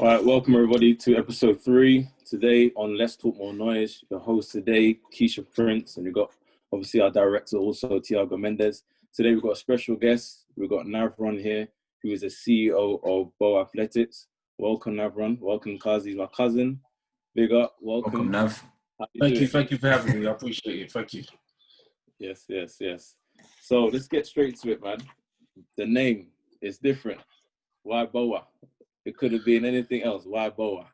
All right, welcome everybody to episode 3. Today on Let's Talk More Noise, your host today, Keisha Prince, and we've got obviously our director also, Tiago Mendes. Today we've got a special guest. We've got Navron here, who is the CEO of BOLA Athletics. Welcome, Navron. Welcome, Kazi, my cousin. Big up. Welcome. Nav. Thank you for having me. I appreciate it. Thank you. Yes. So let's get straight to it, man. The name is different. Why BOLA? It could have been anything else. Why BOLA?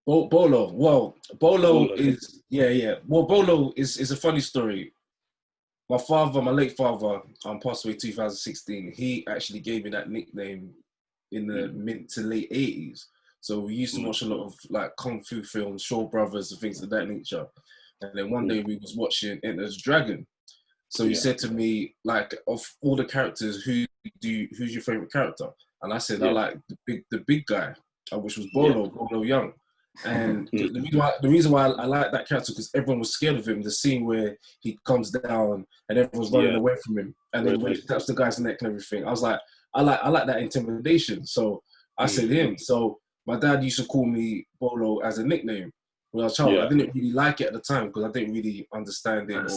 Bolo. Well, Bolo Bolo, is yeah. Well, Bolo is a funny story. My father, my late father, passed away 2016. He actually gave me that nickname in the mid to late 80s. So we used to watch a lot of like kung fu films, Shaw Brothers and things of that nature. And then one day we was watching Enter the Dragon. So he said to me, like, of all the characters, who's your favorite character? And I said, I like the big guy, which was Bolo Young. And the reason why I like that character, because everyone was scared of him. The scene where he comes down and everyone's running away from him, and then when he taps the guy's neck and everything, I was like, I like that intimidation. So I said him. So my dad used to call me Bolo as a nickname when I was a child. I didn't really like it at the time because I didn't really understand it.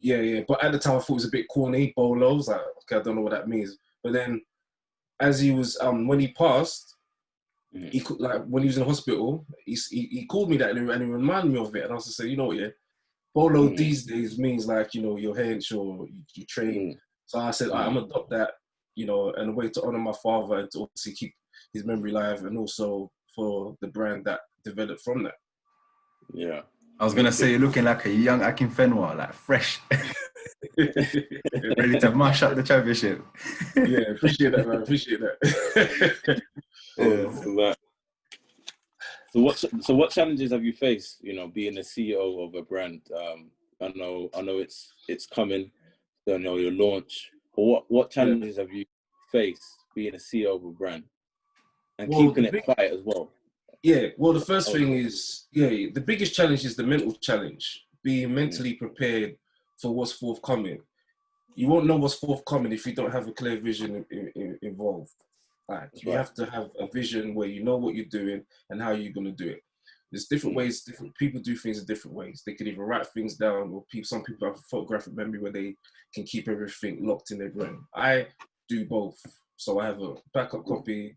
Yeah. But at the time, I thought it was a bit corny. Bolo. I was like, okay, I don't know what that means. But then, as he was, when he passed, he could, like when he was in hospital, he called me that and he reminded me of it. And I was just saying, you know what, Bolo these days means like, you know, your hench or you train. So I said, I'm gonna adopt that, you know, and a way to honor my father and to obviously keep his memory alive, and also for the brand that developed from that. Yeah. I was gonna say you're looking like a young Akin Fenwa, like fresh, ready to mash up the championship. Yeah, appreciate that, man. Appreciate that. So what challenges have you faced? You know, being the CEO of a brand. I know it's coming. You know, your launch. But what challenges have you faced being a CEO of a brand and keeping it quiet as well? Yeah, well, the first thing is, the biggest challenge is the mental challenge. Being mentally prepared for what's forthcoming. You won't know what's forthcoming if you don't have a clear vision involved. Like, you have to have a vision where you know what you're doing and how you're going to do it. There's different ways, different people do things in different ways. They can either write things down, or some people have a photographic memory where they can keep everything locked in their brain. I do both. So I have a backup copy,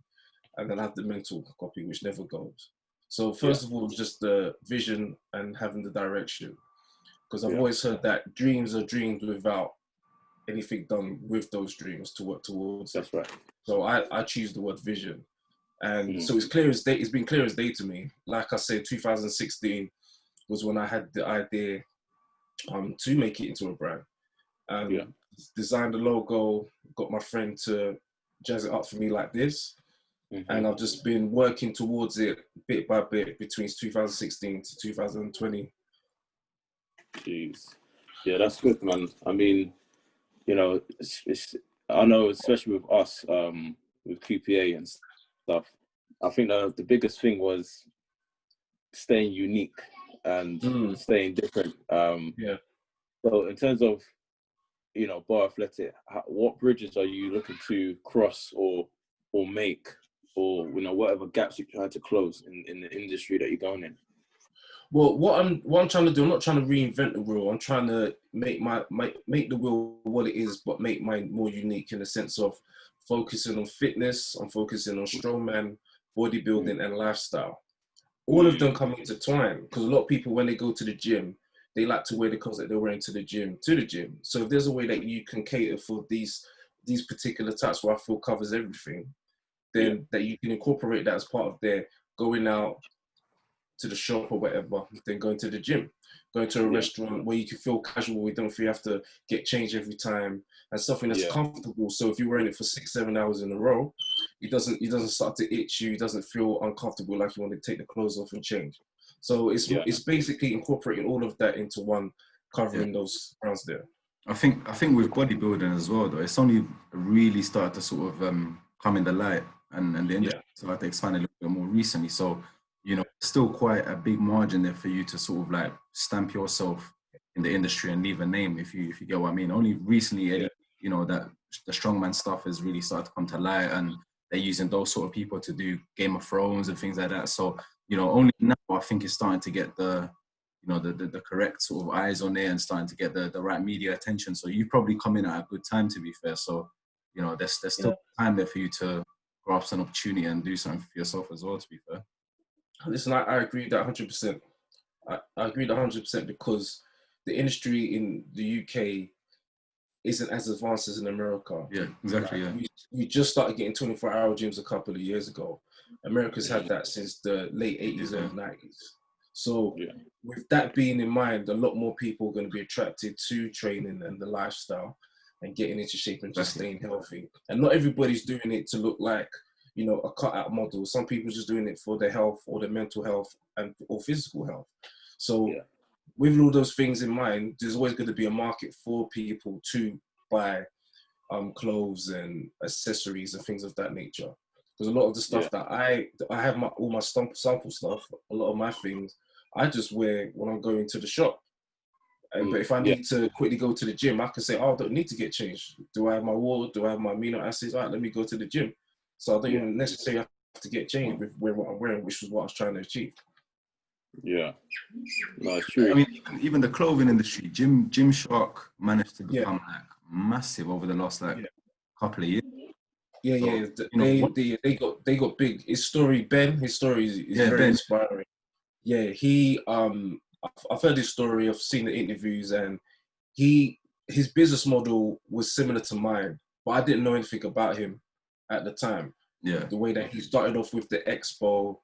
and then I have the mental copy, which never goes. So first of all, just the vision and having the direction. Because I've always heard that dreams are dreamed without anything done with those dreams to work towards. That's right. So I choose the word vision. And so it's clear as day. It's been clear as day to me. Like I said, 2016 was when I had the idea to make it into a brand. Designed the logo, got my friend to jazz it up for me like this. And I've just been working towards it bit by bit between 2016 to 2020. Jeez. Yeah, that's good, man. I mean, you know, I know, especially with us, with QPA and stuff, I think the biggest thing was staying unique and staying different. So in terms of, you know, BOLA Athletic, what bridges are you looking to cross or make, or, you know, whatever gaps you try to close in the industry that you're going in? Well, what I'm trying to do, I'm not trying to reinvent the wheel. I'm trying to make the wheel what it is, but make mine more unique in the sense of focusing on fitness. I'm focusing on strongman, bodybuilding, and lifestyle. All of them come intertwined, because a lot of people, when they go to the gym, they like to wear the clothes that they're wearing to the gym. So if there's a way that you can cater for these particular types where I feel covers everything, then that you can incorporate that as part of their going out to the shop or whatever, then going to the gym, going to a restaurant where you can feel casual, you don't feel you have to get changed every time, and something that's comfortable. So if you're wearing it for 6-7 hours in a row, it doesn't start to itch you, it doesn't feel uncomfortable like you want to take the clothes off and change. So it's basically incorporating all of that into one, covering those grounds there. I think with bodybuilding as well, though, it's only really started to sort of come in the light, and the industry started to expand a little bit more recently. So, you know, still quite a big margin there for you to sort of like stamp yourself in the industry and leave a name, if you get what I mean. Only recently, you know, that the strongman stuff has really started to come to light, and they're using those sort of people to do Game of Thrones and things like that. So, you know, only now I think it's starting to get the correct sort of eyes on there and starting to get the right media attention. So you probably come in at a good time, to be fair. So, you know, there's still time there for you to grasp an opportunity and do something for yourself as well, to be fair. Listen, I agree with that 100%. I agree with that 100% because the industry in the UK isn't as advanced as in America. Yeah, exactly, like, we just started getting 24-hour gyms a couple of years ago. America's had that since the late 80s and 90s. So with that being in mind, a lot more people are going to be attracted to training and the lifestyle and getting into shape and just staying healthy. And not everybody's doing it to look like, you know, a cut-out model. Some people are just doing it for their health or their mental health or physical health. So with all those things in mind, there's always going to be a market for people to buy clothes and accessories and things of that nature. Because a lot of the stuff that I have all my sample stuff, a lot of my things, I just wear when I'm going to the shop. But if I need to quickly go to the gym, I can say, oh, I don't need to get changed. Do I have my water? Do I have my amino acids? All right, let me go to the gym. So I don't even necessarily have to get changed with what I'm wearing, which is what I was trying to achieve. Yeah, no, it's true. I mean, even the clothing industry, Gymshark managed to become like massive over the last couple of years. They got big. His story is very inspiring. Yeah, he I've heard his story. I've seen the interviews, and his business model was similar to mine, but I didn't know anything about him at the time. Yeah, the way that he started off with the expo,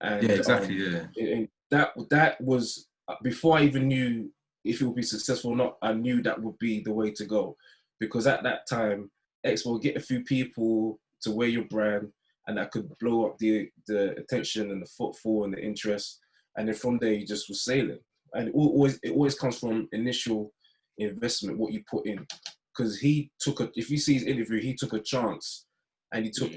and and that was before I even knew if it would be successful or not. I knew that would be the way to go, because at that time, expo get a few people to wear your brand, and that could blow up the attention and the footfall and the interest. And then from there, you just was sailing. And it always comes from initial investment, what you put in. Because if you see his interview, he took a chance, and he took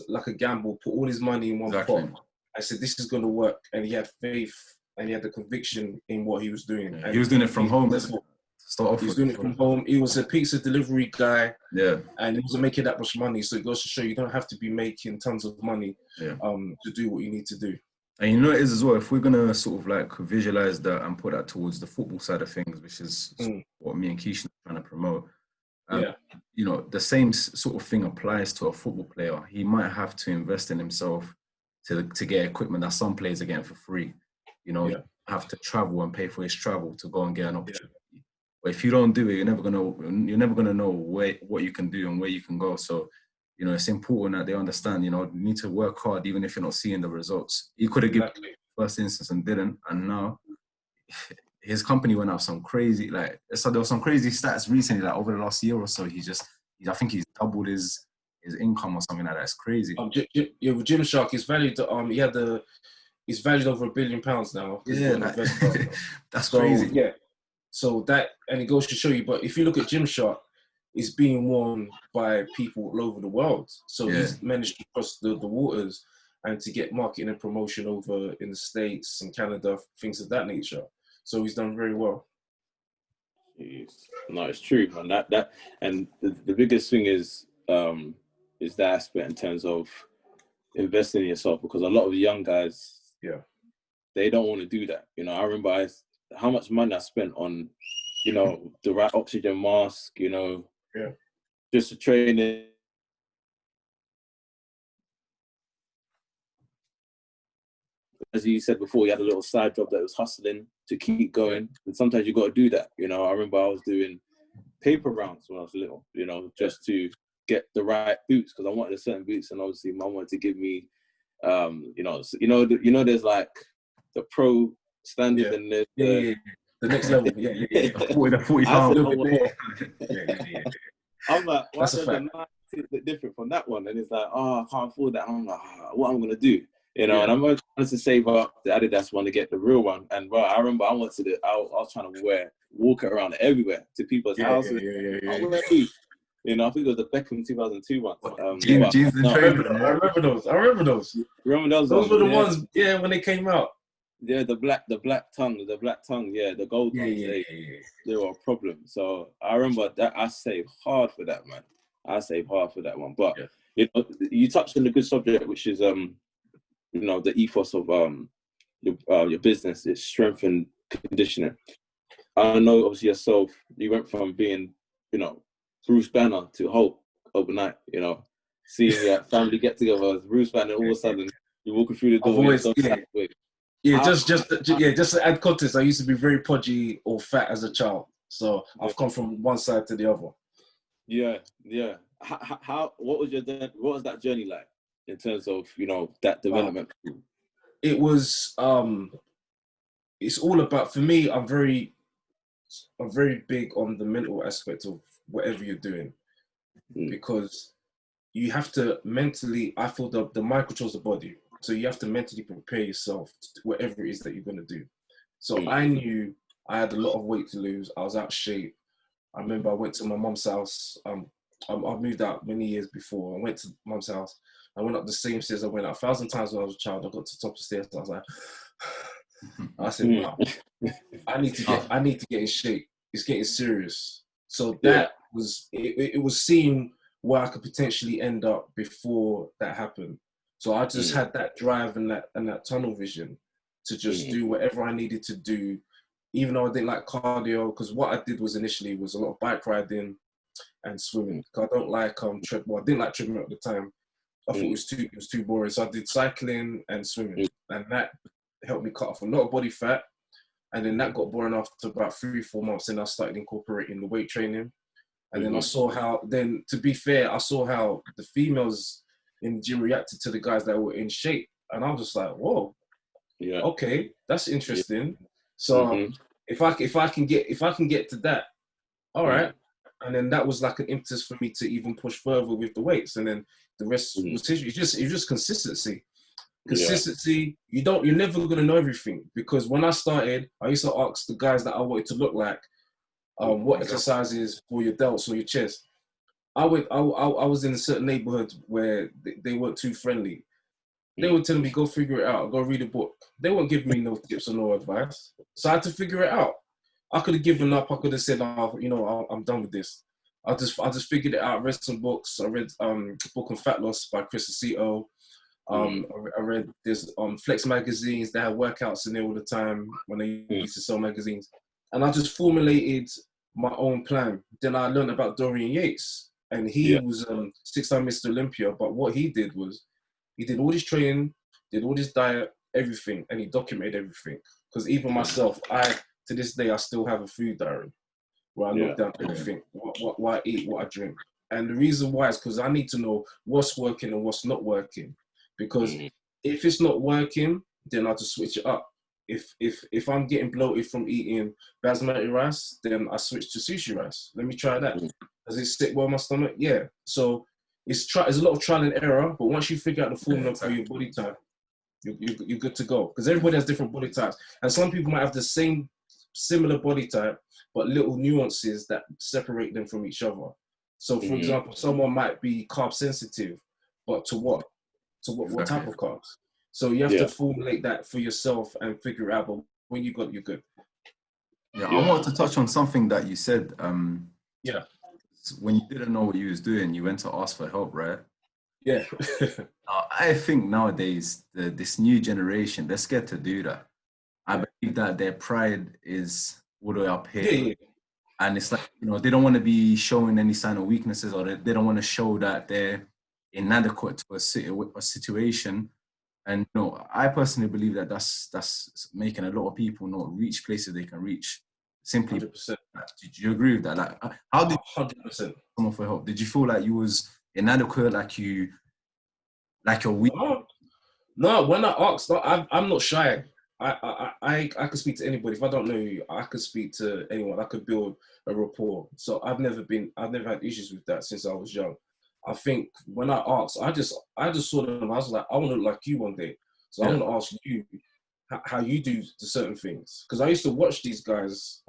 like a gamble, put all his money in one pot. I said, this is going to work. And he had faith, and he had the conviction in what he was doing. And he was doing it from home. He was doing it from home. He was a pizza delivery guy. Yeah. And he wasn't making that much money. So it goes to show you don't have to be making tons of money to do what you need to do. And you know it is as well, if we're going to sort of like visualize that and put that towards the football side of things, which is what me and Keisha are trying to promote, you know, the same sort of thing applies to a football player. He might have to invest in himself to get equipment that some players are getting for free. You know, you have to travel and pay for his travel to go and get an opportunity. But if you don't do it, you're never gonna know what you can do and where you can go. So, you know, it's important that they understand, you know, you need to work hard even if you're not seeing the results. He could have given first instance and didn't, and now his company went up some crazy, so there were some crazy stats recently, like over the last year or so, I think he's doubled his income or something like that. It's crazy. With Gymshark, he's valued he's valued over £1 billion now. Yeah, that's crazy. Yeah. So that, and it goes to show you, but if you look at Gymshark, it's being worn by people all over the world. So he's managed to cross the waters and to get marketing and promotion over in the States and Canada, things of that nature. So he's done very well. No, it's true, man. That and the biggest thing is that aspect in terms of investing in yourself, because a lot of young guys, they don't want to do that. You know, I remember how much money I spent on, you know, the right oxygen mask, you know, just to train it. As you said before, you had a little side job that was hustling to keep going. And sometimes you got to do that. You know, I remember I was doing paper rounds when I was little, you know, just to get the right boots, because I wanted a certain boots. And obviously mum wanted to give me, there's like the pro standard and the next level. With a 40 pound. I'm like, why that's a fact. A bit different from that one? And it's like, I can't afford that. I'm like, what am I gonna do? You know, and I'm trying to save up the Adidas one to get the real one. And bro, I remember I was trying to walk it around everywhere to people's houses. You know, I think it was the Beckham 2002 one. I remember those. Remember those Those were the ones, when they came out. Yeah, the black tongue, the gold ones. They were a problem. So I remember that I saved hard for that, man. I saved hard for that one. But You know, you touched on a good subject, which is you know, the ethos of your business is strength and conditioning. I know, obviously, yourself, you went from being, you know, Bruce Banner to Hulk overnight. You know, seeing your family get together as Bruce Banner, all of a sudden you're walking through the door. I've always, just to add context, I used to be very podgy or fat as a child, so I've come from one side to the other. Yeah. What was that journey like in terms of, you know, that development? It was it's all about, for me, I'm very big on the mental aspect of whatever you're doing, because you have to mentally, I feel the mind controls the body, so you have to mentally prepare yourself to whatever it is that you're going to do. So I knew I had a lot of weight to lose. I was out of shape. I remember I went to my mum's house. I moved out many years before. I went to mum's house. I went up the same stairs I went up 1,000 times when I was a child. I got to the top of the stairs. I was like, I said, wow, I need to get in shape. It's getting serious. So that was, it was seeing where I could potentially end up before that happened. So I just had that drive and that tunnel vision to just do whatever I needed to do, even though I didn't like cardio, because what I did was initially was a lot of bike riding and swimming. Cause I don't like treadmill. I didn't like treadmill at the time. I thought it was too boring. So I did cycling and swimming, and that helped me cut off a lot of body fat. And then that got boring after about 3-4 months, and I started incorporating the weight training. And then I saw how, then to be fair, I saw how the females in the gym reacted to the guys that were in shape. And I was just like, whoa, okay, that's interesting. So if I can get to that, all right. And then that was like an impetus for me to even push further with the weights. And then the rest was history. It's just consistency. Consistency, you're never gonna know everything, because when I started, I used to ask the guys that I wanted to look like, what exercises for your delts or your chest. I was in a certain neighborhood where they weren't too friendly. They were telling me, go figure it out, go read a book. They weren't giving me no tips or no advice. So I had to figure it out. I could have given up. I could have said, oh, you know, I'm done with this. I just figured it out. Read some books. I read a book on fat loss by Chris Aceto. I read there's Flex magazines. They had workouts in there all the time when they used to sell magazines. And I just formulated my own plan. Then I learned about Dorian Yates, and he was 6-time Mr. Olympia. But what he did was, he did all this training, did all this diet, everything, and he documented everything. Because even myself, to this day, I still have a food diary where I note down everything, what I eat, what I drink. And the reason why is because I need to know what's working and what's not working. Because if it's not working, then I just switch it up. If I'm getting bloated from eating basmati rice, then I switch to sushi rice. Let me try that. Does it sit well in my stomach? Yeah. So it's a lot of trial and error, but once you figure out the formula for your body type, you're good to go. Because everybody has different body types. And some people might have the same similar body type, but little nuances that separate them from each other. So for example, someone might be carb sensitive, but to what? What type of carbs? So you have to formulate that for yourself and figure it out. But when you got it, you're good. I wanted to touch on something that you said. When you didn't know what you was doing, you went to ask for help, right? Yeah. I think nowadays, this new generation, they're scared to do that. I believe that their pride is all the way up here. Yeah. And it's like, you know, they don't want to be showing any sign of weaknesses, or they don't want to show that they're inadequate to a situation. And you know, I personally believe that that's making a lot of people not reach places they can reach. Simply, 100%. Did you agree with that? Like, how did 100%. Someone for help? Did you feel like you was inadequate, like you're weak? No, when I asked, I'm not shy. I could speak to anybody. If I don't know you, I could speak to anyone. I could build a rapport. So I've never had issues with that since I was young. I think when I asked, I just saw them. I was like, I want to look like you one day. So I want to ask you how you do the certain things. Because I used to watch these guys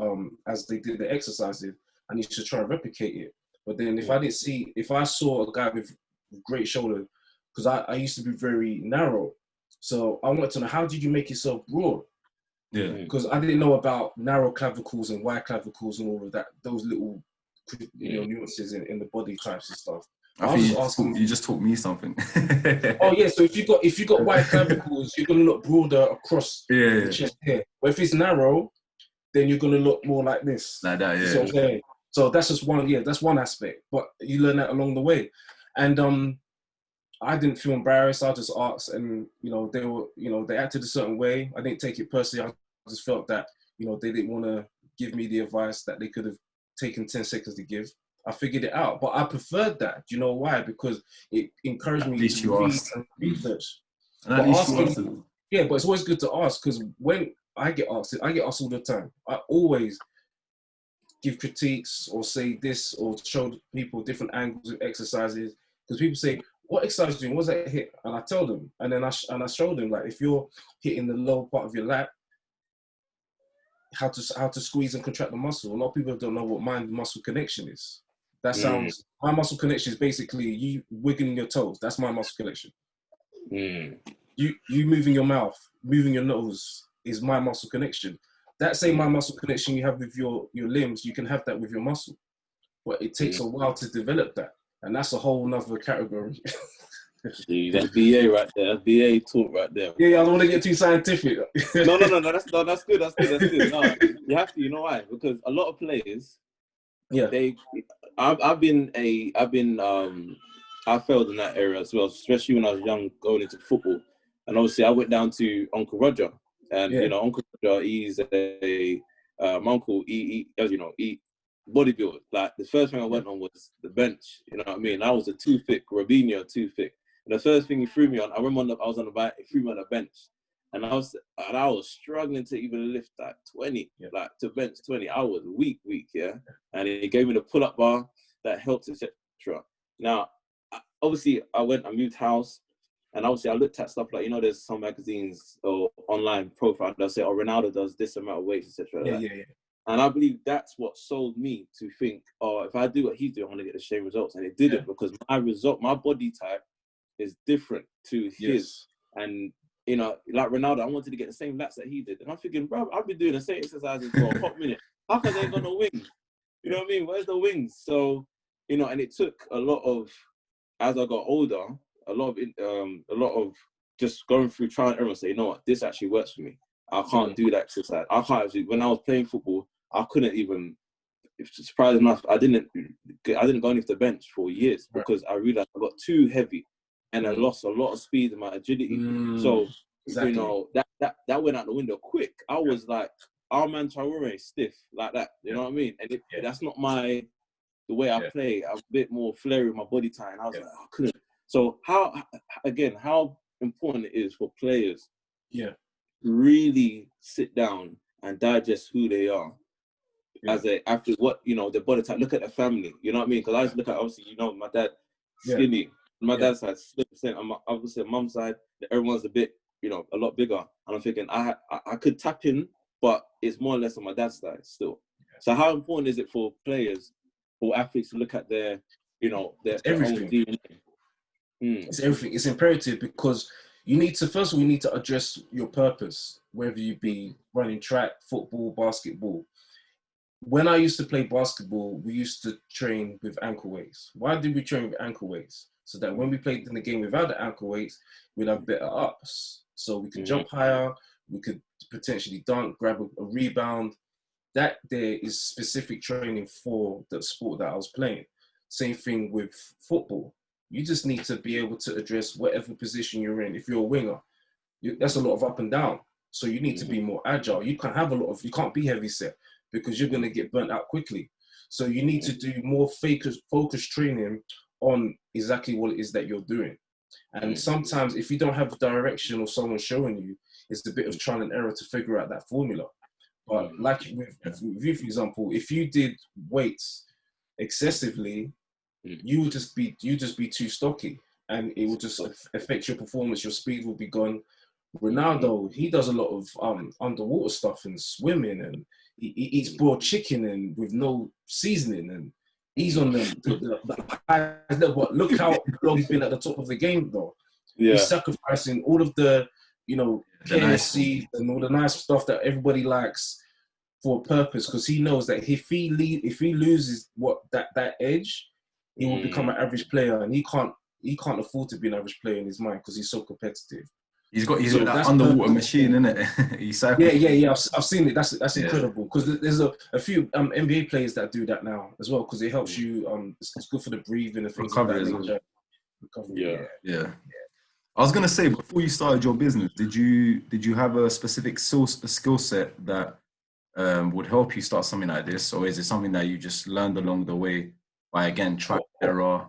as they did the exercises, and used to try and replicate it. But then if I saw a guy with great shoulder, because I used to be very narrow. So I wanted to know, how did you make yourself broad? Yeah. Because I didn't know about narrow clavicles and wide clavicles and all of that, those little nuances in the body types and stuff. I think you just taught me something. Oh yeah, so if you got wide clavicles, you're gonna look broader across the chest here. But if it's narrow, then you're gonna look more like this. Like that, yeah. You see what I'm saying? So that's just that's one aspect. But you learn that along the way. And I didn't feel embarrassed. I just asked, and they acted a certain way. I didn't take it personally. I just felt that they didn't want to give me the advice that they could have taken 10 seconds to give. I figured it out, but I preferred that. Do you know why? Because it encouraged me to read and research. But asking, but it's always good to ask, because when I get asked all the time. I always give critiques or say this or show people different angles of exercises, because people say, "What exercise are you doing? What's that hit?" And I tell them, and then I show them, like, if you're hitting the lower part of your lat, how to squeeze and contract the muscle. A lot of people don't know what mind-muscle connection is. That sounds, my muscle connection is basically you wiggling your toes. That's my muscle connection. You moving your mouth, moving your nose is my muscle connection. That same my muscle connection you have with your limbs, you can have that with your muscle. But it takes a while to develop that. And that's a whole nother category. See, that's BA right there. That's BA talk right there. Yeah, I don't want to get too scientific. No. That's good. No, you have to. You know why? Because a lot of players, I failed in that area as well, especially when I was young, going into football. And obviously, I went down to Uncle Roger, and Uncle Roger, he's my uncle. He bodybuild. Like, the first thing I went on was the bench. You know what I mean? I was a Robinho too thick. And the first thing he threw me on, I remember I was on the bike. He threw me on the bench, and I was struggling to even lift like 20, like to bench 20. I was weak, and he gave me the pull-up bar that helped, etc. Now, obviously, I moved house, and obviously I looked at stuff like, there's some magazines or online profile that say, "Oh, Ronaldo does this amount of weight, etc." And I believe that's what sold me to think, "Oh, if I do what he's doing, I'm gonna get the same results." And it didn't, because my body type is different to his. And like Ronaldo, I wanted to get the same lats that he did. And I'm thinking, bro, I've been doing the same exercises for a hot minute. How come they ain't got no wings? You know what I mean? Where's the wings? So, and it took a lot of, as I got older, a lot of just going through trial and error, say, you know what, this actually works for me. I can't do that exercise. I can't actually, when I was playing football, I couldn't even, surprisingly enough, I didn't go underneath the bench for years, because I realized I got too heavy and I lost a lot of speed in my agility. So, that went out the window quick. I was like, Armand Traore, stiff, like that. You know what I mean? And that's not the way I play. I'm a bit more flary with my body type. And I was like, I couldn't. So how important it is for players to really sit down and digest who they are. After what, their body type, look at their family, you know what I mean? Because I used to look at, obviously, my dad, skinny. My dad's side, 6%. On obviously, mum's side, everyone's a bit, a lot bigger. And I'm thinking, I could tap in, but it's more or less on my dad's side still. So how important is it for players, for athletes, to look at their their own DNA? It's everything. It's imperative, because first of all, you need to address your purpose, whether you be running track, football, basketball. When I used to play basketball, we used to train with ankle weights. Why did we train with ankle weights? So that when we played in the game without the ankle weights, we'd have better ups. So we could jump higher, we could potentially dunk, grab a rebound. That there is specific training for the sport that I was playing. Same thing with football. You just need to be able to address whatever position you're in. If you're a winger, that's a lot of up and down. So you need to be more agile. You can't be heavy set, because you're going to get burnt out quickly. So you need to do more focus training on exactly what it is that you're doing. And sometimes if you don't have direction or someone showing you, it's a bit of trial and error to figure out that formula. But like with you, for example, if you did weights excessively, you would just be too stocky, and it will just affect your performance. Your speed will be gone. Ronaldo, he does a lot of underwater stuff and swimming, and he eats boiled chicken and with no seasoning, and he's on the highest level. But look how long he's been at the top of the game, though. He's sacrificing all of the, KFC and all the nice stuff that everybody likes for a purpose, because he knows that if he loses that edge, he will become an average player, and he can't afford to be an average player in his mind because he's so competitive. He's got that underwater machine, innit? He cycles. Yeah. I've seen it. That's incredible, because there's a few NBA players that do that now as well, because it helps you. It's good for the breathing and things Recovery like that. as well. Recovery, yeah. I was gonna say, before you started your business, did you have a specific skill set that would help you start something like this, or is it something that you just learned along the way by, again, trial and error,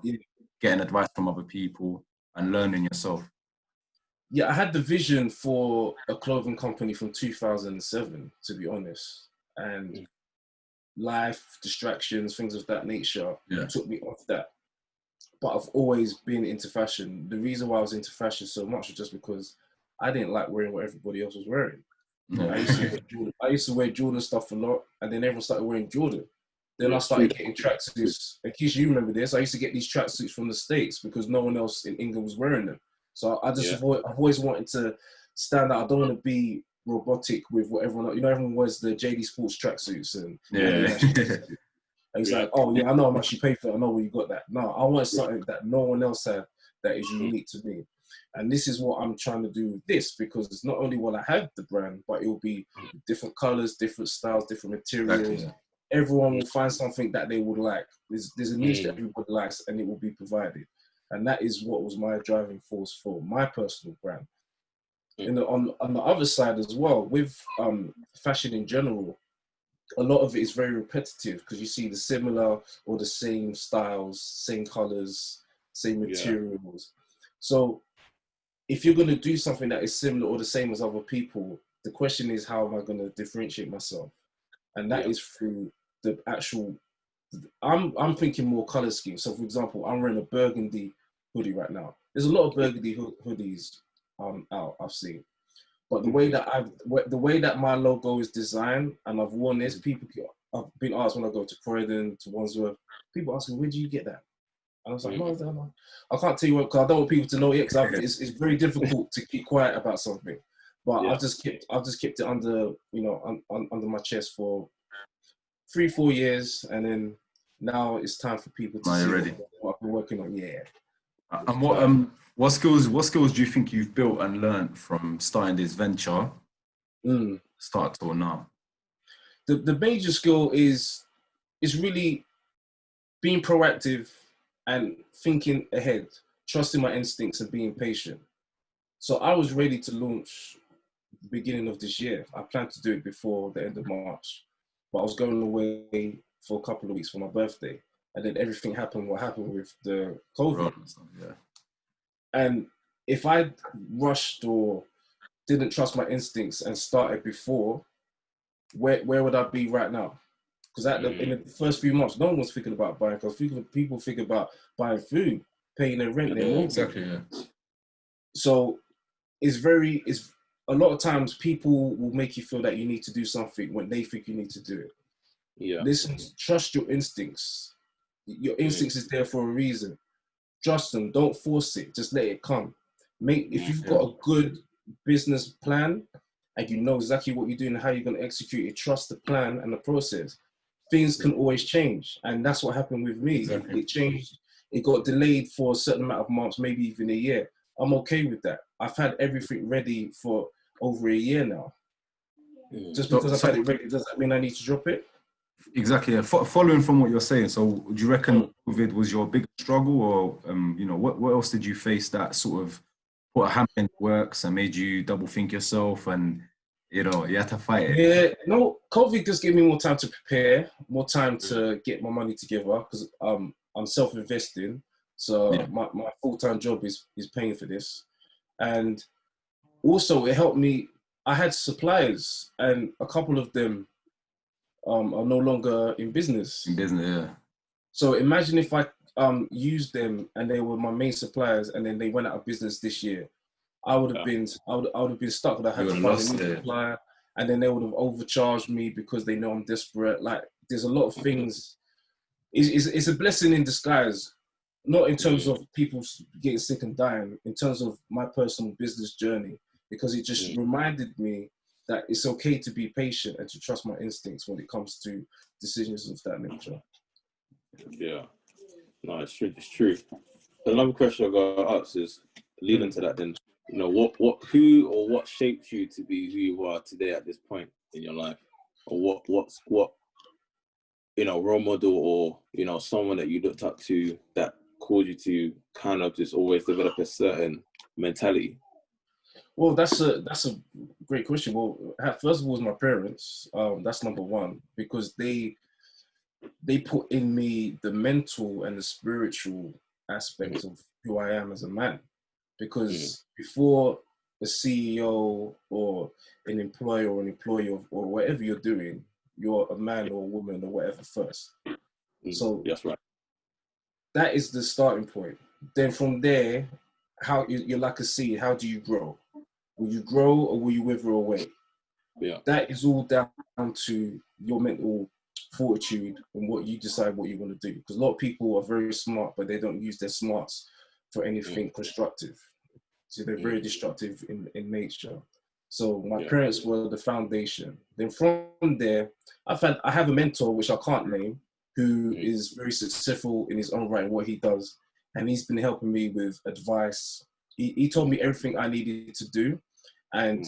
getting advice from other people, and learning yourself? Yeah, I had the vision for a clothing company from 2007, to be honest, and life, distractions, things of that nature took me off that. But I've always been into fashion. The reason why I was into fashion so much was just because I didn't like wearing what everybody else was wearing. I used to wear Jordan stuff a lot, and then everyone started wearing Jordan. Then I started getting tracksuits. In case you remember this, I used to get these tracksuits from the States because no one else in England was wearing them. So I've always wanted to stand out. I don't want to be robotic with what everyone else. Everyone wears the JD Sports tracksuits and and it's like, oh yeah, I know how much you pay for it. I know where you got that. No, I want something that no one else had that is unique to me. And this is what I'm trying to do with this, because it's not only will I have the brand, but it will be different colors, different styles, different materials. Exactly. Everyone will find something that they would like. There's a niche that everybody likes, and it will be provided. And that is what was my driving force for my personal brand. On the other side as well, with fashion in general, a lot of it is very repetitive because you see the similar or the same styles, same colors, same materials. So if you're going to do something that is similar or the same as other people, the question is, how am I going to differentiate myself? And that is through the actual, I'm thinking more color scheme. So for example, I'm wearing a burgundy hoodie right now. There's a lot of burgundy hoodies out, I've seen. But the way that my logo is designed, and I've worn this, I've been asked when I go to Croydon, to Wandsworth, people ask me, where do you get that? And I was like, no, I can't tell you what, because I don't want people to know it, because it's very difficult to keep quiet about something. But I've just kept it under, under my chest for 3-4 years, and then now it's time for people to see what I've been working on. And what skills do you think you've built and learned from starting this venture, start till now? The major skill is really being proactive and thinking ahead, trusting my instincts and being patient. So I was ready to launch the beginning of this year. I planned to do it before the end of March, but I was going away for a couple of weeks for my birthday. And then everything happened, what happened with the COVID. And if I rushed or didn't trust my instincts and started before, where would I be right now? Because in the first few months, no one was thinking about buying clothes. People think about buying food, paying their rent, their mortgage. Exactly. So it's a lot of times people will make you feel that you need to do something when they think you need to do it. Listen, trust your instincts. Your instincts is there for a reason. Trust them. Don't force it. Just let it come. If you've got a good business plan and you know exactly what you're doing and how you're going to execute it, trust the plan and the process. Things can always change, and that's what happened with me. Exactly. It changed. It got delayed for a certain amount of months, maybe even a year. I'm okay with that. I've had everything ready for over a year now. Just because I've had it ready, does that mean I need to drop it? Exactly. Following from what you're saying, so do you reckon COVID was your biggest struggle, or what else did you face that sort of put a hammer in the works and made you double think yourself, and you had to fight it? Yeah, no, COVID just gave me more time to prepare, more time to get my money together, because I'm self-investing, so my full-time job is paying for this, and also it helped me. I had suppliers, and a couple of them are no longer in business. So imagine if I used them and they were my main suppliers, and then they went out of business this year. I would have been stuck. I had to find a new supplier, and then they would have overcharged me because they know I'm desperate. Like, there's a lot of things. It's a blessing in disguise, not in terms of people getting sick and dying, in terms of my personal business journey, because it just reminded me that it's okay to be patient and to trust my instincts when it comes to decisions of that nature. No, it's true. It's true. Another question I got to ask is leading to that. Then, you know, who or what shaped you to be who you are today at this point in your life, or what you know, role model, or you know, someone that you looked up to that caused you to kind of just always develop a certain mentality. Well, that's a great question. Well, first of all, my parents. That's number one, because they put in me the mental and the spiritual aspect of who I am as a man. Because before a CEO or an employer or an employee or whatever you're doing, you're a man or a woman or whatever first. So that's right. that is the starting point. Then from there, how you're like a seed. How do you grow? Will you grow or will you wither away? Yeah. That is all down to your mental fortitude and what you decide what you want to do. Because a lot of people are very smart, but they don't use their smarts for anything constructive. So they're very destructive in nature. So my parents were the foundation. Then from there, I have a mentor, which I can't name, who is very successful in his own right and what he does. And he's been helping me with advice. He told me everything I needed to do. And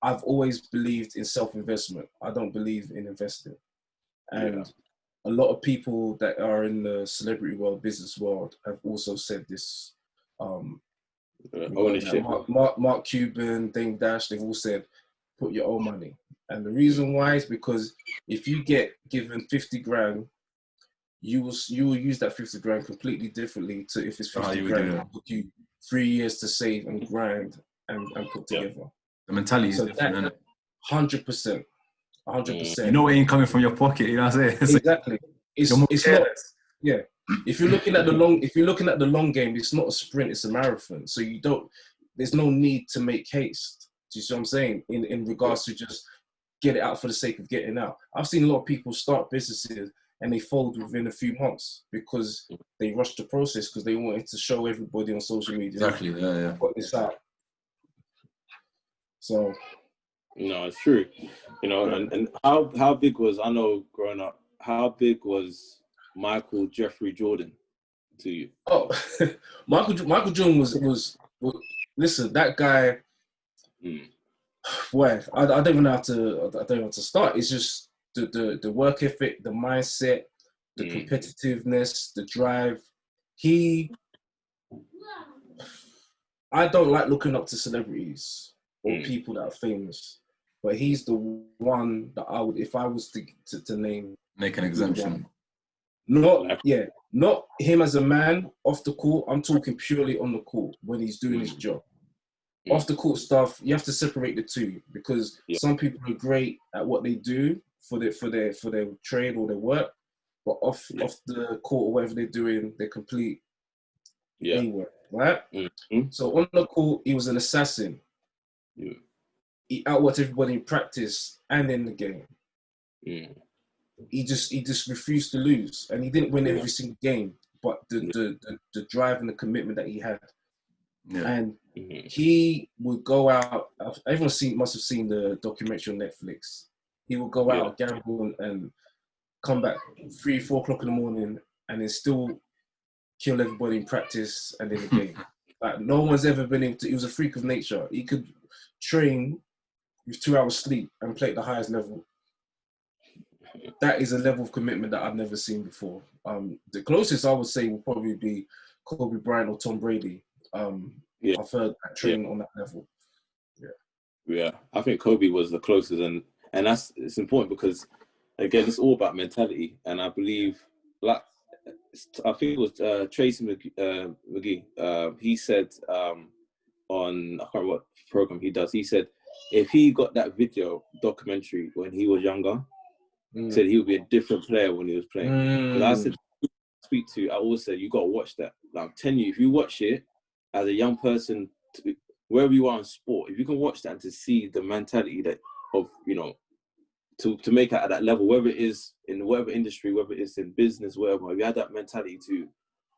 I've always believed in self-investment. I don't believe in investing. And a lot of people that are in the celebrity world, business world, have also said this. Ownership. Mark Cuban, Dame Dash, they've all said, put your own money. And the reason why is because if you get given 50 grand, you will use that 50 grand completely differently to if it's 50 grand, it took you 3 years to save and grind and put together. The mentality is different, isn't it? 100%. 100%. You know it ain't coming from your pocket, you know what I'm saying? Exactly. It's not, yeah. If you're looking at the long game, it's not a sprint, it's a marathon. So there's no need to make haste. Do you see what I'm saying? In regards to just get it out for the sake of getting out. I've seen a lot of people start businesses and they fold within a few months because they rushed the process because they wanted to show everybody on social media. Exactly, yeah. Put this out. So. No, it's true. You know, and how big was, I know growing up, how big was Michael Jeffrey Jordan to you? Oh, Michael Jordan was listen, that guy. Boy, I don't even know how to start. It's just the work ethic, the mindset, the competitiveness, the drive. I don't like looking up to celebrities or people that are famous, but he's the one that I would, if I was to name, make an exemption. Not him as a man off the court. I'm talking purely on the court when he's doing his job. Off the court stuff, you have to separate the two because some people are great at what they do for their trade or their work, but off the court or whatever they're doing, they're complete anywhere, right? So on the court, he was an assassin. He outworked everybody in practice and in the game. He just refused to lose, and he didn't win every single game. But the drive and the commitment that he had, and he would go out. Everyone must have seen the documentary on Netflix. He would go out, gamble, and come back 3-4 o'clock in the morning, and then still kill everybody in practice and in the game. Like no one's ever been able to. He was a freak of nature. He could train with 2 hours sleep and play at the highest level. That is a level of commitment that I've never seen before. The closest I would say will probably be Kobe Bryant or Tom Brady. I've heard that training on that level. Yeah, I think Kobe was the closest, and it's important because again, it's all about mentality. And I believe, like, I think it was Tracy McGee. He said on, I can't remember what program he does. He said if he got that video documentary when he was younger, said he would be a different player when he was playing. Because I said, I always said, you got to watch that. Like, I'm telling you, if you watch it as a young person, wherever you are in sport, if you can watch that and to see the mentality that of, you know, to make it at that level, whether it is in whatever industry, whether it's in business, whatever, if you had that mentality to,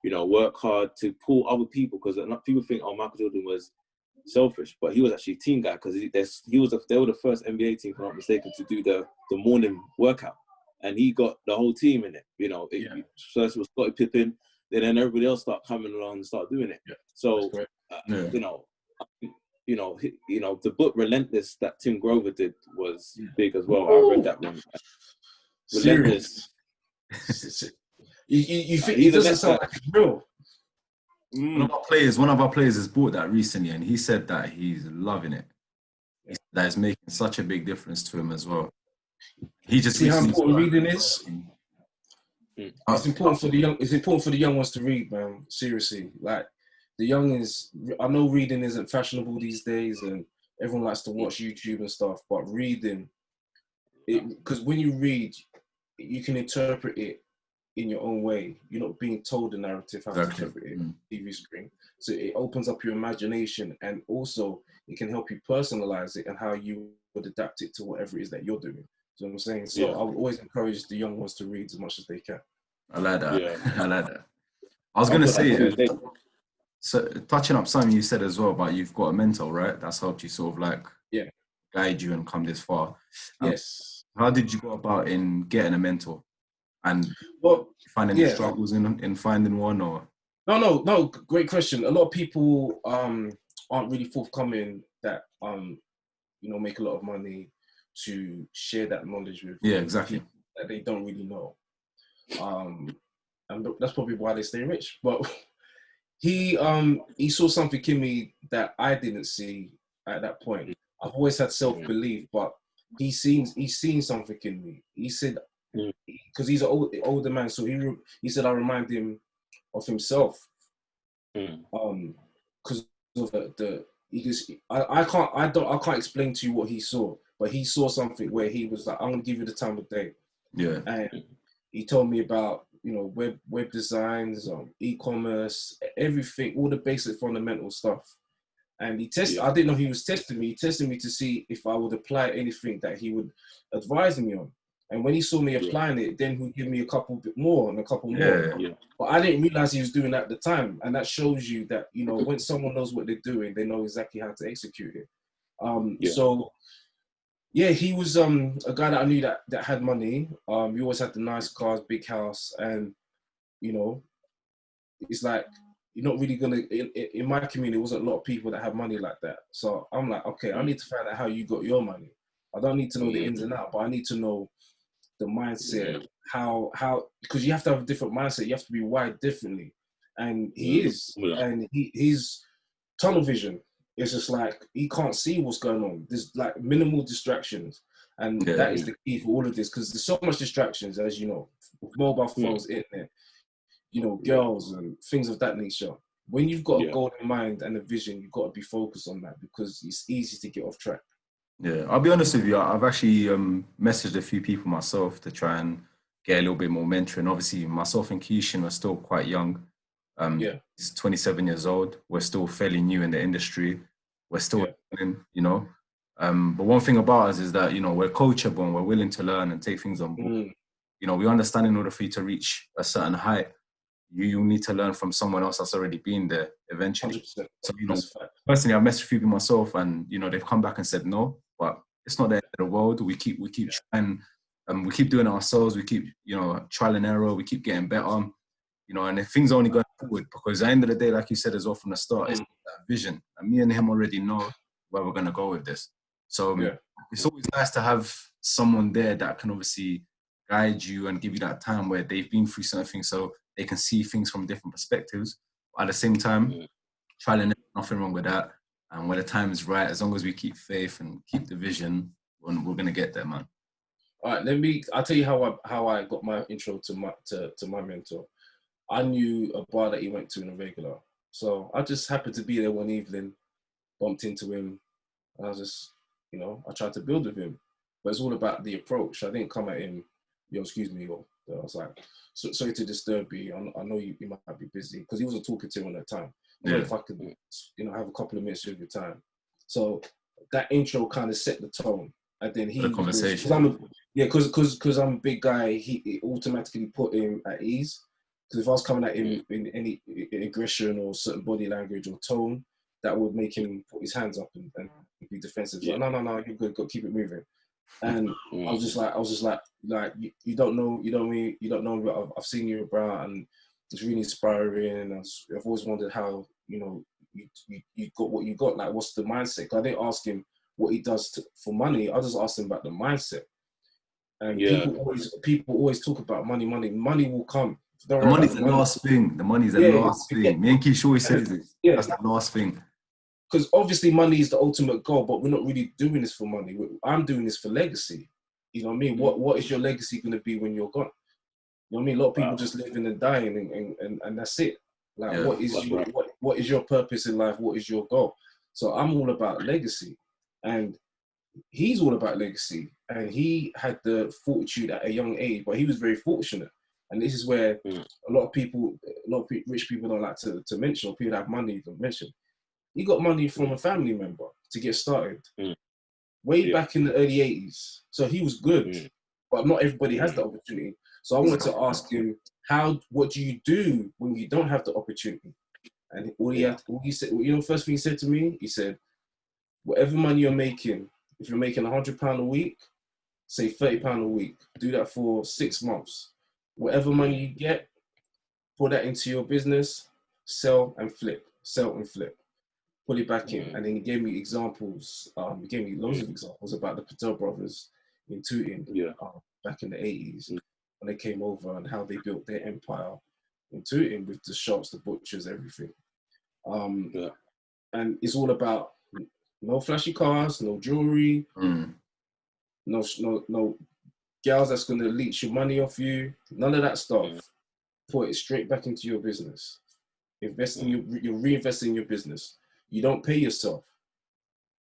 you know, work hard to pull other people, because people think, oh, Michael Jordan was selfish, but he was actually a team guy because they were the first NBA team, if I'm not mistaken, to do the morning workout, and he got the whole team in it. You know, first it was Scottie Pippen, and then everybody else start coming along and start doing it. Yeah. So, you know, the book Relentless that Tim Grover did was big as well. I read that one. Relentless. You think it doesn't sound like it's real? One of our players has bought that recently, and he said that he's loving it. He said that it's making such a big difference to him as well. He just see how important reading is. It's important for the young. It's important for the young ones to read, man. Seriously, like the young is. I know reading isn't fashionable these days, and everyone likes to watch YouTube and stuff. But reading, because when you read, you can interpret it in your own way. You're not being told the narrative how to interpret it on the TV screen. So it opens up your imagination, and also it can help you personalize it and how you would adapt it to whatever it is that you're doing. You know what I'm saying? So I would always encourage the young ones to read as much as they can. I like that. Yeah. I like that. I was going to say, so touching up something you said as well about you've got a mentor, right? That's helped you sort of like guide you and come this far. Yes. How did you go about in getting a mentor? And finding any struggles in finding one, or? No. Great question. A lot of people aren't really forthcoming that make a lot of money to share that knowledge with people that they don't really know. And that's probably why they stay rich. But he saw something in me that I didn't see at that point. I've always had self-belief, but he's seen something in me. He said, because he's an older man, so he said I remind him of himself. Because of I can't explain to you what he saw, but he saw something where he was like, I'm gonna give you the time of day. Yeah. And he told me about web designs, e-commerce, everything, all the basic fundamental stuff. And he tested. I didn't know he was testing me. He tested me to see if I would apply anything that he would advise me on. And when he saw me applying it, then he'd give me a couple more. But I didn't realize he was doing that at the time. And that shows you that, when someone knows what they're doing, they know exactly how to execute it. So, he was a guy that I knew that had money. He always had the nice cars, big house. And, it's like, you're not really going to, in my community, there wasn't a lot of people that have money like that. So I'm like, okay, I need to find out how you got your money. I don't need to know the ins and outs, but I need to know the mindset, how, because you have to have a different mindset. You have to be wired differently. And he is. And he's tunnel vision. It's just like, he can't see what's going on. There's like minimal distractions. And that is the key for all of this, because there's so much distractions, as you know, mobile phones, internet, girls and things of that nature. When you've got a goal in mind and a vision, you've got to be focused on that, because it's easy to get off track. Yeah, I'll be honest with you. I've actually messaged a few people myself to try and get a little bit more mentoring. Obviously, myself and Keishan are still quite young. He's 27 years old. We're still fairly new in the industry. We're still learning, But one thing about us is that, we're coachable and we're willing to learn and take things on board. We understand in order for you to reach a certain height, you need to learn from someone else that's already been there eventually. 100%. So, personally, I've messaged a few people myself, and, they've come back and said no, but it's not the end of the world. We keep trying, we keep doing it ourselves. We keep, trial and error. We keep getting better, and if things are only going forward, because at the end of the day, like you said as well from the start, it's that vision. And me and him already know where we're going to go with this. So it's always nice to have someone there that can obviously guide you and give you that time where they've been through certain things, so they can see things from different perspectives. But at the same time, trial and error, nothing wrong with that. And when the time is right, as long as we keep faith and keep the vision, we're going to get there, man. All right, I'll tell you how I got my intro to my mentor. I knew a bar that he went to in a regular. So I just happened to be there one evening, bumped into him, and I was just, I tried to build with him. But it's all about the approach. I didn't come at him, excuse me, or I was like, sorry to disturb you. I know you might be busy, because he wasn't talking to him at that time. If I could, have a couple of minutes of your time. So that intro kind of set the tone. And then the conversation. Because I'm a big guy, it automatically put him at ease. Because if I was coming at him in any aggression or certain body language or tone, that would make him put his hands up and be defensive. Like, no, you're good, keep it moving. And I was just like, you don't know me, I've seen you about, and it's really inspiring. I've always wondered how, you got what you got. Like, what's the mindset? 'Cause I didn't ask him what he does for money. I just asked him about the mindset. And people always talk about money. Money will come. Don't The worry money's about the money. last thing. The money's the Yeah, last thing. Me and Keish always says this. Yeah. That's the last thing. Because obviously money is the ultimate goal, but we're not really doing this for money. I'm doing this for legacy. You know what I mean? What is your legacy going to be when you're gone? You know what I mean? A lot of people just living and dying, and that's it. Like, what is your purpose in life? What is your goal? So I'm all about legacy, and he's all about legacy. And he had the fortitude at a young age, but he was very fortunate. And this is where a lot of rich people don't like to mention, or people that have money don't mention. He got money from a family member to get started way back in the early 80s. So he was good, but not everybody has the opportunity. So I wanted to ask him, what do you do when you don't have the opportunity? And he said, first thing he said to me, he said, whatever money you're making, if you're making £100 a week, say £30 a week, do that for 6 months. Whatever money you get, put that into your business, sell and flip, put it back in. And then he gave me examples. He gave me loads of examples about the Patel brothers in Tooting back in the 80s when they came over, and how they built their empire in Tooting with the shops, the butchers, everything. And it's all about no flashy cars, no jewelry, no girls that's going to leech your money off you. None of that stuff. Put it straight back into your business. Invest in you're reinvesting in your business. You don't pay yourself.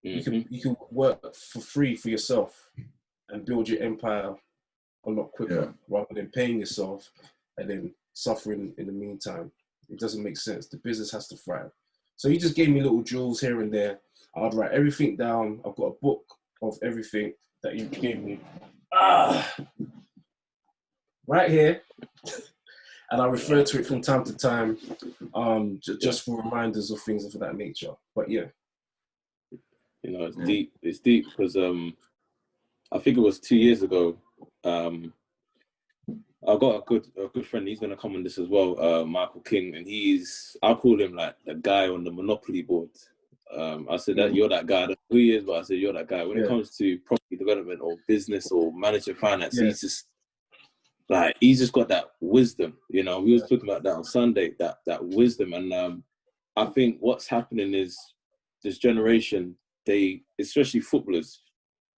You can work for free for yourself and build your empire a lot quicker rather than paying yourself and then suffering in the meantime. It doesn't make sense. The business has to thrive. So he just gave me little jewels here and there. I'd write everything down. I've got a book of everything that he gave me. Right here. And I refer to it from time to time, just for reminders of things of that nature. But yeah. It's deep. It's deep because I think it was 2 years ago. I've got a good friend. He's gonna come on this as well, Michael King, and I call him like the guy on the Monopoly board. I said that you're that guy. 2 years, but I said you're that guy. When it comes to property development or business or managing finance, he's just got that wisdom. We was talking about that on Sunday. That wisdom, and I think what's happening is this generation, especially footballers,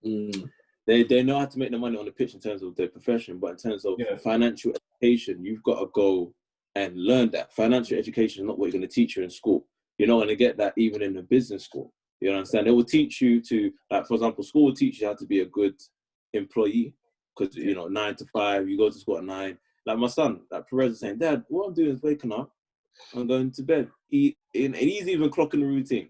they know how to make the money on the pitch in terms of their profession, but in terms of financial education, you've got to go and learn that. Financial education is not what you're going to teach you in school. You're not going to get that even in a business school. You understand? They will teach you to, like, for example, school will teach you how to be a good employee because, 9 to 5, you go to school at 9. Like my son, like Perez is saying, Dad, what I'm doing is waking up, I'm going to bed. And he's even clocking the routine.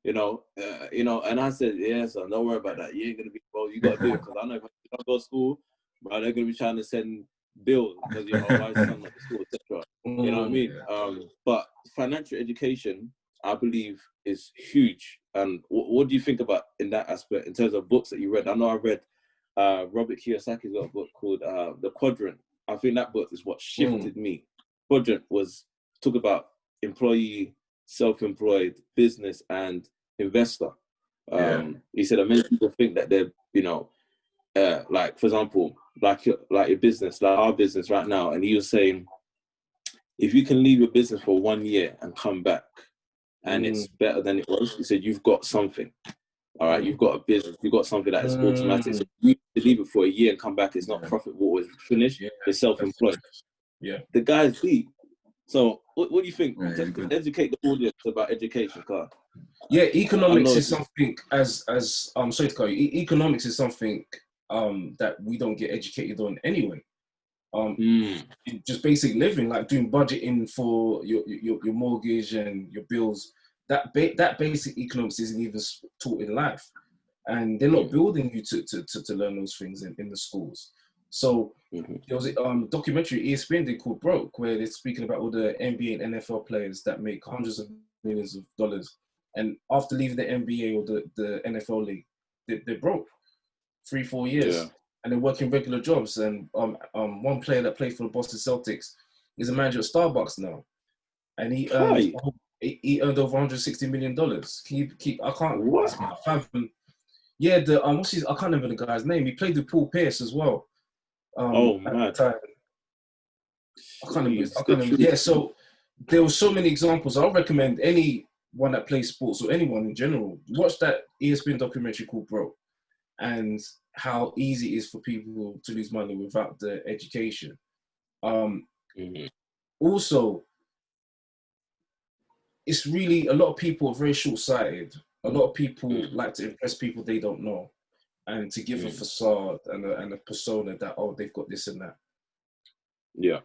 And I said, yeah, son, don't worry about that. You ain't going to be, well, you got to do it because I know if I go to school, but they're going to be trying to send bills because, why is son not to school, etc. You know what I mean? But financial education, I believe, is huge. And what do you think about in that aspect in terms of books that you read? I know I read Robert Kiyosaki's got a book called The Quadrant. I think that book is what shifted me. Quadrant talk about employee, self-employed, business, and investor. He said that many people think that they're, like, for example, like your business, like our business right now. And he was saying, if you can leave your business for 1 year and come back and it's better than it was, he said, you've got something. All right, you've got a business, you've got something that is automatic. So you leave it for a year and come back, it's not profitable or it's finished, it's self-employed. The guy's deep. So what do you think? Educate the audience about education, Carl. Economics is something sorry to call you, economics is something that we don't get educated on anyway. Just basic living, like doing budgeting for your mortgage and your bills. That basic economics isn't even taught in life, and they're not building you to learn those things in the schools. So there was a documentary ESPN did called Broke, where they're speaking about all the NBA and NFL players that make hundreds of millions of dollars, and after leaving the NBA or the NFL league, they're broke 3-4 years. And they're working regular jobs. And one player that played for the Boston Celtics, He's a manager at Starbucks now, and he Right. earned over $160 million. I can't What? fathom. Yeah, what's his? I can't remember the guy's name. He played with Paul Pierce as well. Oh, At man. the time. I can't remember. Jeez, Yeah, so there were so many examples. I'll recommend anyone that plays sports or anyone in general, watch that ESPN documentary called Broke, and how easy it is for people to lose money without the education. Also, it's really, a lot of people are very short-sighted. A lot of people like to impress people they don't know, and to give a facade and a persona that, oh, they've got this and that. Yeah.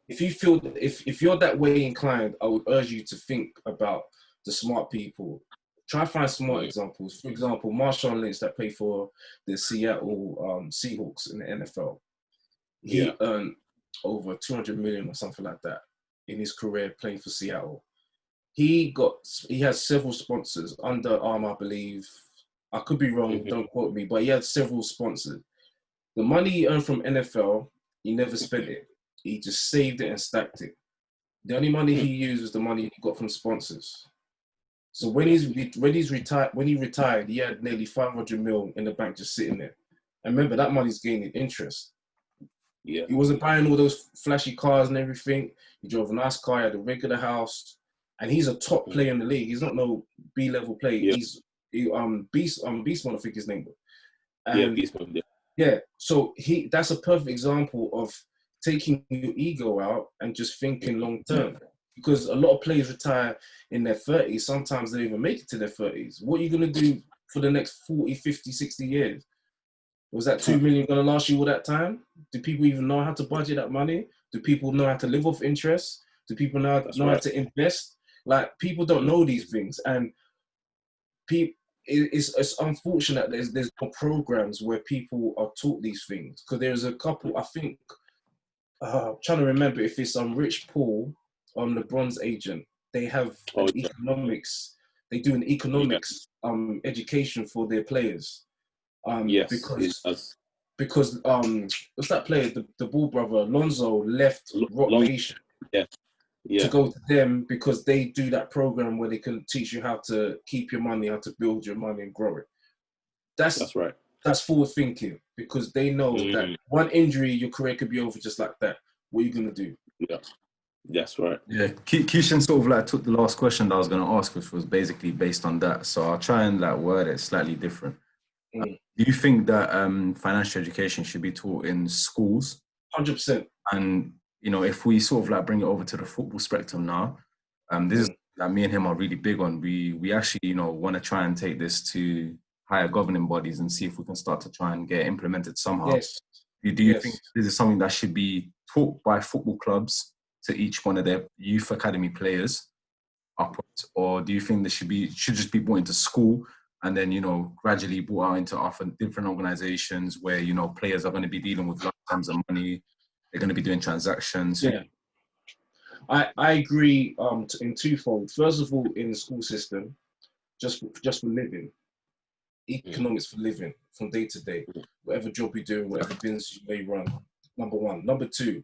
If you feel, if you're that way inclined, I would urge you to think about the smart people. Try find smart examples. For example, Marshawn Lynch, that played for the Seattle Seahawks in the NFL. He earned over 200 million or something like that in his career playing for Seattle. He has several sponsors, Under Armour, I believe. I could be wrong, don't quote me, but he had several sponsors. The money he earned from NFL, he never spent it. He just saved it and stacked it. The only money he used was the money he got from sponsors. So when he retired, he had nearly 500 mil in the bank just sitting there. And remember, that money's gaining interest. Yeah. He wasn't buying all those flashy cars and everything. He drove a nice car, he had a regular house, and he's a top player in the league. He's not no B-level player. Yeah. He's Beastman, I think his name was. Beastman. Yeah. So that's a perfect example of taking your ego out and just thinking long term. Because a lot of players retire in their 30s. Sometimes they don't even make it to their 30s. What are you going to do for the next 40, 50, 60 years? Was that 2 million going to last you all that time? Do people even know how to budget that money? Do people know how to live off interest? Do people know how to invest? Like, people don't know these things. And it's unfortunate there's no programs where people are taught these things. Because there's a couple, I think, I'm trying to remember if it's Rich Paul, LeBron's agent. They have economics. They do an economics education for their players. Because what's that player? The Ball brother Lonzo left Rock Nation to go to them, because they do that program where they can teach you how to keep your money, how to build your money and grow it. That's right. That's forward thinking, because they know that one injury, your career could be over just like that. What are you gonna do? Yeah, that's right. Yeah, Keishan sort of like took the last question that I was going to ask, which was basically based on that. So I'll try and like word it slightly different. Do you think that financial education should be taught in schools? 100%. And you know, if we sort of like bring it over to the football spectrum now, this is that me and him are really big on. We actually, want to try and take this to higher governing bodies and see if we can start to try and get it implemented somehow. Yes. Do you think this is something that should be taught by football clubs to each one of their youth academy players upwards, or do you think this should just be brought into school and then gradually brought out into often different organizations where players are going to be dealing with large sums of money, they're going to be doing transactions? Yeah, I agree in twofold. First of all, in the school system, just for living, economics for living from day to day, whatever job you do, whatever business you may run. Number one. Number two,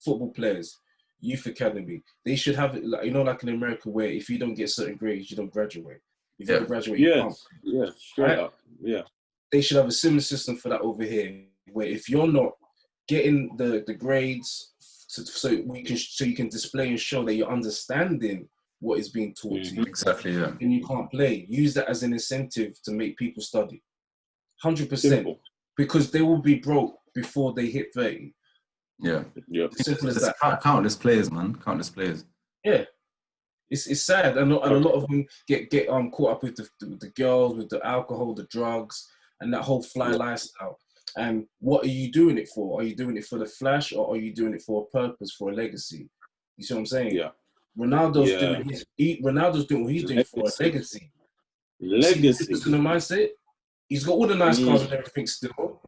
football players, youth academy. They should have it, like in America, where if you don't get certain grades, you don't graduate. If you don't graduate, you can't. Yeah, straight up. Yeah. They should have a similar system for that over here, where if you're not getting the grades, so you can display and show that you're understanding what is being taught to you. Exactly, yeah. And you can't play. Use that as an incentive to make people study. 100%. Because they will be broke before they hit 30. Yeah. Simple as that. Countless players, man. Countless players. Yeah. It's sad. And a lot of them get caught up with the girls, with the alcohol, the drugs, and that whole fly lifestyle. And what are you doing it for? Are you doing it for the flash, or are you doing it for a purpose, for a legacy? You see what I'm saying? Yeah. Ronaldo's doing what he's doing for a legacy. Legacy. In the mindset, he's got all the nice cars and everything still,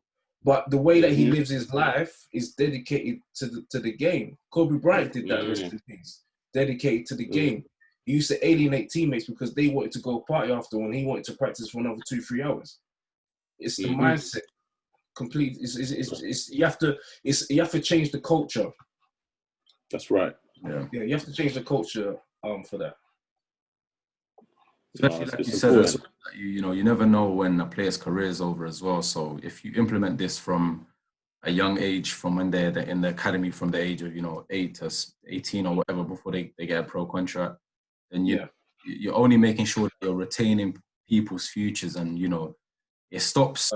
but the way that he lives his life is dedicated to the game. Kobe Bryant did that, rest in peace. Dedicated to the game. He used to alienate teammates because they wanted to go party after when he wanted to practice for another 2-3 hours. It's the mindset. Complete. You have to change the culture. That's right. Yeah. Yeah, you have to change the culture for that. Especially like you said, as well, that you never know when a player's career is over as well. So if you implement this from a young age, from when they're in the academy, from the age of 8 to 18 or whatever, before they get a pro contract, then you're only making sure that you're retaining people's futures, and it stops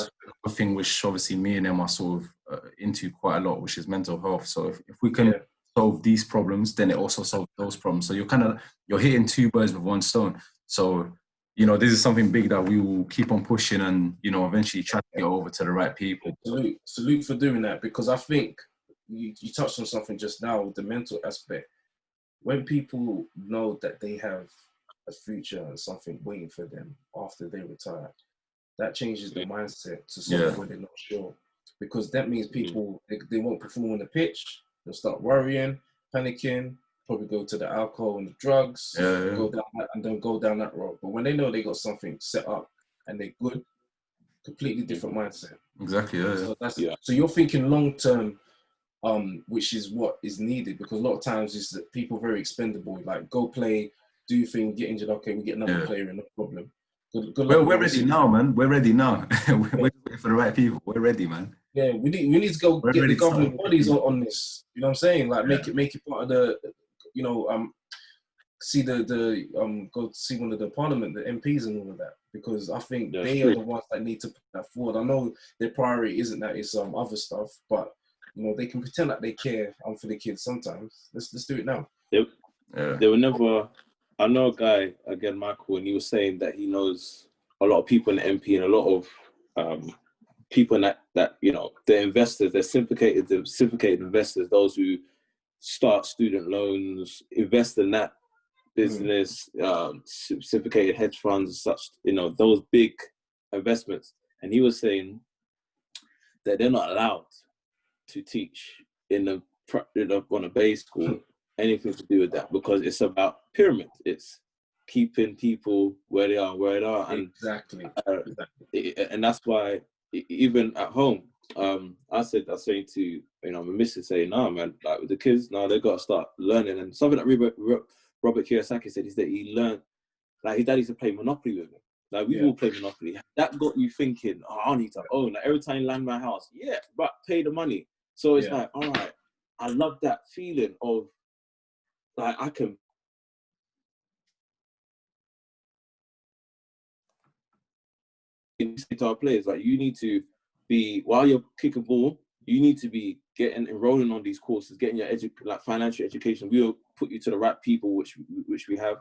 a thing which obviously me and them are sort of into quite a lot, which is mental health. So if we can solve these problems, then it also solves those problems. So you're hitting two birds with one stone. So this is something big that we will keep on pushing, and eventually try to get over to the right people. Salute for doing that, because I think you touched on something just now with the mental aspect. When people know that they have a future and something waiting for them after they retire, that changes the mindset to something where they're not sure, because that means people they won't perform on the pitch. They'll start worrying, panicking, probably go to the alcohol and the drugs, go down that road. But when they know they got something set up and they're good, completely different mindset. Exactly. So you're thinking long term, which is what is needed, because a lot of times is that people are very expendable. Like, go play, do your thing, get injured. Okay, we get another player, no problem. Good luck. We're ready now, man. We're ready now. We're waiting for the right people. We're ready, man. Yeah, we need to go get the governing bodies on this. You know what I'm saying? Like, make it part of the, see go see one of the parliament, the MPs and all of that, because I think they are the ones that need to put that forward. I know their priority isn't that, it's other stuff, but they can pretend like they care for the kids sometimes. Let's do it now. They were never. I know a guy, again, Michael, and he was saying that he knows a lot of people in the MP and a lot of people in that the investors, they're syndicated investors, those who start student loans, invest in that business, syndicated hedge funds, such, those big investments. And he was saying that they're not allowed to teach on a base school anything to do with that, because it's about pyramid. It's keeping people where they are, and exactly. And that's why even at home, I was saying to my missus, saying, "No, man, like with the kids, no, they got to start learning." And something that Robert Kiyosaki said is that he learned, like, his dad used to play Monopoly with him. Like, we all play Monopoly. That got you thinking, I need to own. Like, every time you land my house, but pay the money. So it's like, all right, I love that feeling of, like, I can. To our players, like, you need to be, while you're kicking ball, you need to be enrolling on these courses, getting your financial education. We'll put you to the right people, which we have.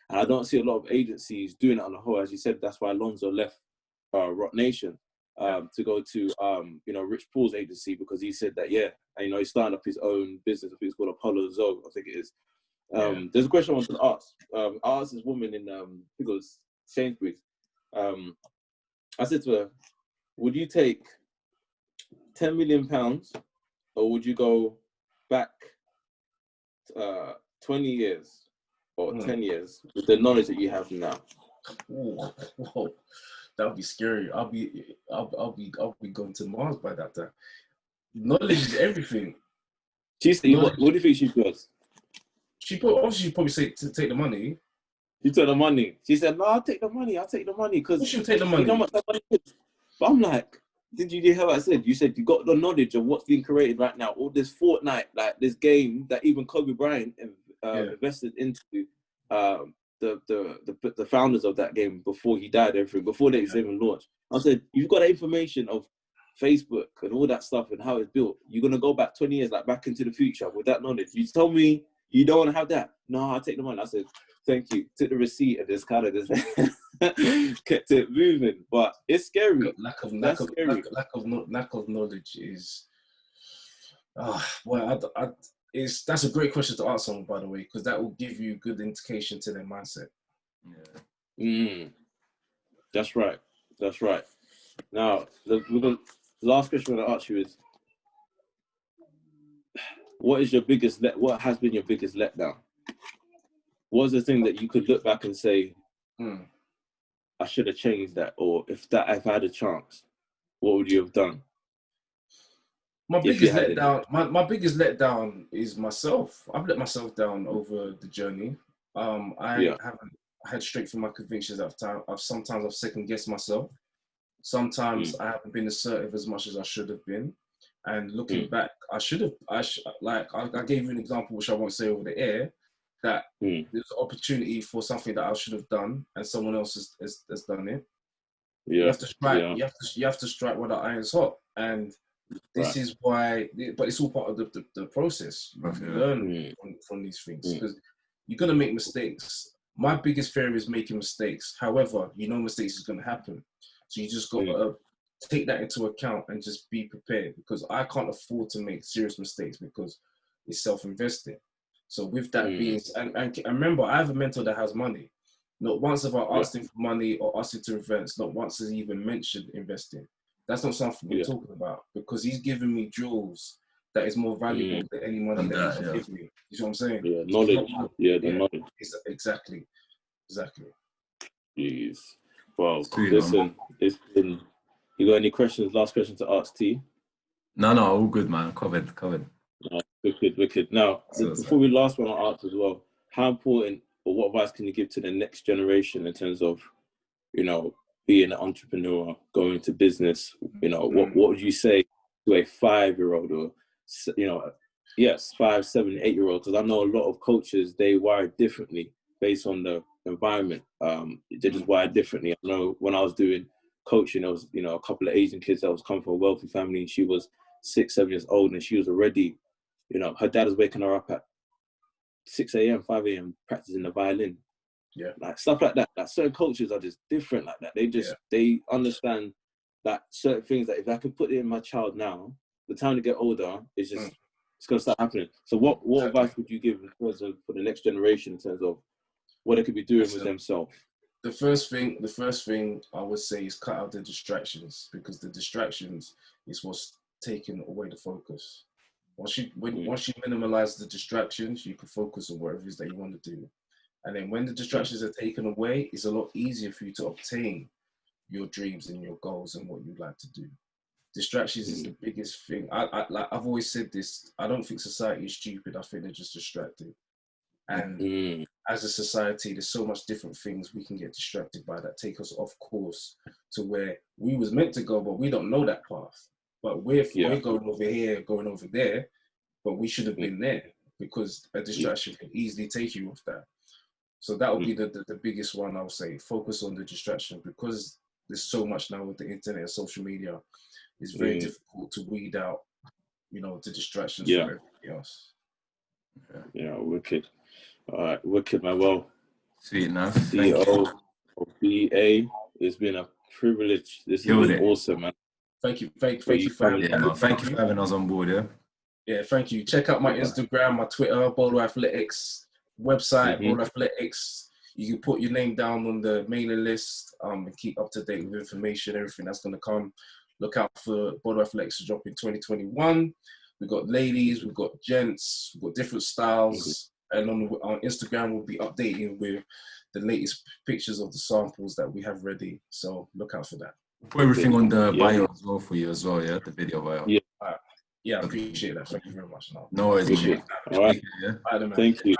And I don't see a lot of agencies doing it on the whole. As you said, that's why Alonso left Rock Nation to go to Rich Paul's agency, because he said that he's starting up his own business. I think it's called Apollo Zoe, I think it is. There's a question I wanted to ask. I asked this woman in I think it was Sainsbury's. I said to her, would you take £10 million, or would you go back 20 years or 10 years with the knowledge that you have now? Whoa. That would be scary. I'll be going to Mars by that time. Knowledge is everything. She said, what do you think she does? She'd probably say to take the money. You took the money. She said, "No, I'll take the money. Because she'll take the money. You know what that money is." But I'm like, did you hear what I said? You said you got the knowledge of what's being created right now. All this Fortnite, like this game that even Kobe Bryant invested into the founders of that game before he died, everything, before they even launched. I said, you've got the information of Facebook and all that stuff and how it's built. You're going to go back 20 years, like back into the future with that knowledge. You told me you don't want to have that. No, I'll take the money. I said, thank you. Took the receipt and just kind of just kept it moving. But it's scary. Lack of knowledge is. That's a great question to ask someone, by the way, because that will give you good indication to their mindset. That's right. Now, the last question I'm going to ask you is, what has been your biggest letdown? What's the thing that you could look back and say, I should have changed that, or if I had a chance, what would you have done? My If you biggest had any. letdown, my biggest letdown is myself. I've let myself down over the journey. I haven't had straight from my convictions at time. Sometimes I've second guessed myself. Sometimes I haven't been assertive as much as I should have been. And looking back, I should have. I gave you an example, which I won't say over the air, that there's an opportunity for something that I should have done, and someone else has done it. Yeah. You have to strike. You have to strike while the iron's hot, and this is why. But it's all part of the process. You learn from these things because you're gonna make mistakes. My biggest fear is making mistakes. However, mistakes is gonna happen, so you just got to take that into account and just be prepared, because I can't afford to make serious mistakes because it's self-invested. So with that being, and remember, I have a mentor that has money. Not once have I asked him for money or asked him to invest. Not once has he even mentioned investing. That's not something we're talking about, because he's giving me jewels that is more valuable than any money that he can give me. You know what I'm saying? Yeah, knowledge. Knowledge. Exactly. Jeez. Well, listen, it's been. You got any questions? Last question to ask T? No, all good, man. Covered. Wicked. Now, before we last one, I'll ask as well, how important or what advice can you give to the next generation in terms of, being an entrepreneur, going into business? What would you say to a 5-year-old or, 5, 7, 8-year-old? Because I know a lot of coaches, they wire differently based on the environment. They just wire differently. I know when I was doing coaching, there was, a couple of Asian kids that was coming from a wealthy family, and she was 6, 7 years old, and she was already, her dad was waking her up at 6 a.m., 5 a.m. practicing the violin. Yeah. Like stuff like that. Like certain cultures are just different like that. They understand that certain things that if I can put it in my child now, the time to get older, it's just, it's going to start happening. So what advice would you give for the next generation in terms of what they could be doing with themselves? The first thing I would say is cut out the distractions, because the distractions is what's taking away the focus. Once you minimize the distractions, you can focus on whatever it is that you want to do. And then when the distractions are taken away, it's a lot easier for you to obtain your dreams and your goals and what you'd like to do. Distractions is the biggest thing. I've always said this. I don't think society is stupid. I think they're just distracted. And as a society, there's so much different things we can get distracted by that take us off course to where we was meant to go, but we don't know that path. But we're going over here, going over there, but we should have been there, because a distraction can easily take you off that. So that would be the biggest one, I would say. Focus on the distraction, because there's so much now with the internet and social media. It's very difficult to weed out, the distractions from everything else. Yeah, wicked. All right, wicked, man. Well, sweet enough. CEO of BA, it's been a privilege. This has been awesome, man. Thank you for having me. Thank you for having us on board. Yeah, thank you. Check out my Instagram, my Twitter, Bolo Athletics, website, Bolo Athletics. You can put your name down on the mailing list and keep up to date with information, everything that's going to come. Look out for Bolo Athletics to drop in 2021. We've got ladies, we've got gents, we've got different styles. And on Instagram, we'll be updating with the latest pictures of the samples that we have ready. So look out for that. Put everything on the bio as well for you as well, the video bio. Yeah, I appreciate that. Thank you very much. No worries. All right. Thank you.